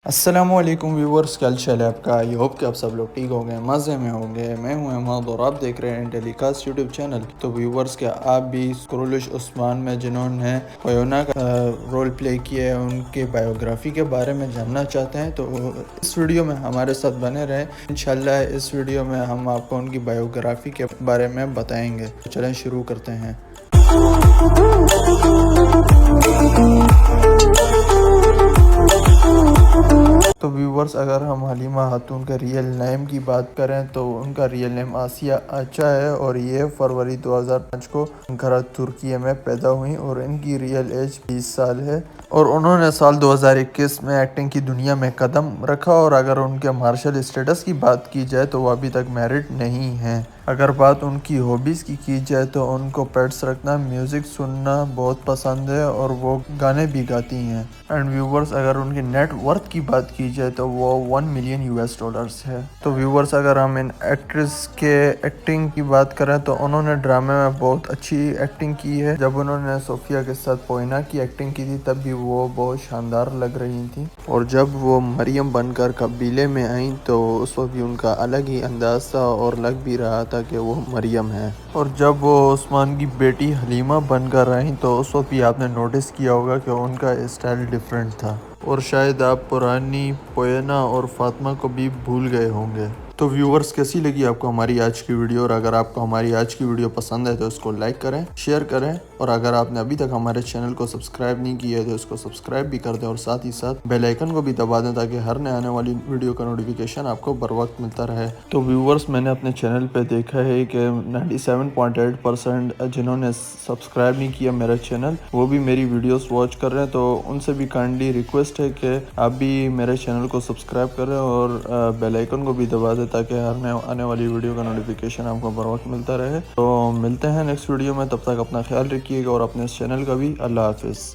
السلام علیکم ویورز، کیا چل ہے آپ کا؟ یہ ہوپ کہ آپ سب لوگ ٹھیک ہوں گے، مزے میں ہوں گے۔ میں ہوں احمد اور آپ دیکھ رہے ہیں ڈیلی کاسٹ یوٹیوب چینل۔ تو ویورز، کیا آپ بھی کرولش عثمان میں جنہوں نے فیونا کا رول پلے کیا ہے ان کے بایوگرافی کے بارے میں جاننا چاہتے ہیں تو اس ویڈیو میں ہمارے ساتھ بنے رہیں۔ انشاءاللہ اس ویڈیو میں ہم آپ کو ان کی بایوگرافی کے بارے میں بتائیں گے۔ چلیں شروع کرتے ہیں۔ تو ویورز، اگر ہم حلیمہ خاتون کا ریئل نیم کی بات کریں تو ان کا ریئل نیم آسیہ آچا ہے اور یہ فروری 2005 کو انقرہ ترکی میں پیدا ہوئی اور ان کی ریئل ایج 20 سال ہے اور انہوں نے سال 2021 میں ایکٹنگ کی دنیا میں قدم رکھا۔ اور اگر ان کے مارشل اسٹیٹس کی بات کی جائے تو وہ ابھی تک میرڈ نہیں ہیں۔ اگر بات ان کی ہابیز کی جائے تو ان کو پیٹس رکھنا، میوزک سننا بہت پسند ہے اور وہ گانے بھی گاتی ہیں۔ اینڈ ویورز، اگر ان کی نیٹ ورتھ کی بات کی جائے تو وہ $1 ملین ہے۔ تو ویورز، اگر ہم ان ایکٹریس کے ایکٹنگ کی بات کریں تو انہوں نے ڈرامے میں بہت اچھی ایکٹنگ کی ہے۔ جب انہوں نے صوفیہ کے ساتھ پوئینا کی ایکٹنگ کی تھی تب بھی وہ بہت شاندار لگ رہی تھیں، اور جب وہ مریم بن کر قبیلے میں آئیں تو اس وقت بھی ان کا الگ ہی انداز تھا اور لگ بھی رہا تھا کہ وہ مریم ہے۔ اور جب وہ عثمان کی بیٹی حلیمہ بن کر آئیں تو اس وقت بھی آپ نے نوٹس کیا ہوگا کہ ان کا اسٹائل ڈیفرنٹ تھا، اور شاید آپ پرانی پوئینا اور فاطمہ کو بھی بھول گئے ہوں گے۔ تو ویورز، کیسی لگی آپ کو ہماری آج کی ویڈیو؟ اور اگر آپ کو ہماری آج کی ویڈیو پسند ہے تو اس کو لائک کریں، شیئر کریں، اور اگر آپ نے ابھی تک ہمارے چینل کو سبسکرائب نہیں کیا ہے تو اس کو سبسکرائب بھی کر دیں اور ساتھ ہی ساتھ بیل آئیکن کو بھی دبا دیں تاکہ ہر نئے آنے والی ویڈیو کا نوٹیفیکیشن آپ کو بر وقت ملتا رہے۔ تو ویورز، میں نے اپنے چینل پہ دیکھا ہے کہ 97.8% جنہوں نے سبسکرائب نہیں کیا میرا چینل وہ بھی میری ویڈیوز واچ کر رہے ہیں، تو ان سے بھی کائنڈلی ریکویسٹ ہے کہ آپ بھی میرے چینل کو سبسکرائب کریں اور بیل آئیکن کو بھی دبا دیں تاکہ ہر نئے آنے والی ویڈیو کا نوٹیفیکیشن آپ کو بر وقت ملتا رہے۔ تو ملتے ہیں نیکسٹ ویڈیو میں، تب تک اپنا خیال رکھیے گا اور اپنے اس چینل کا بھی۔ اللہ حافظ۔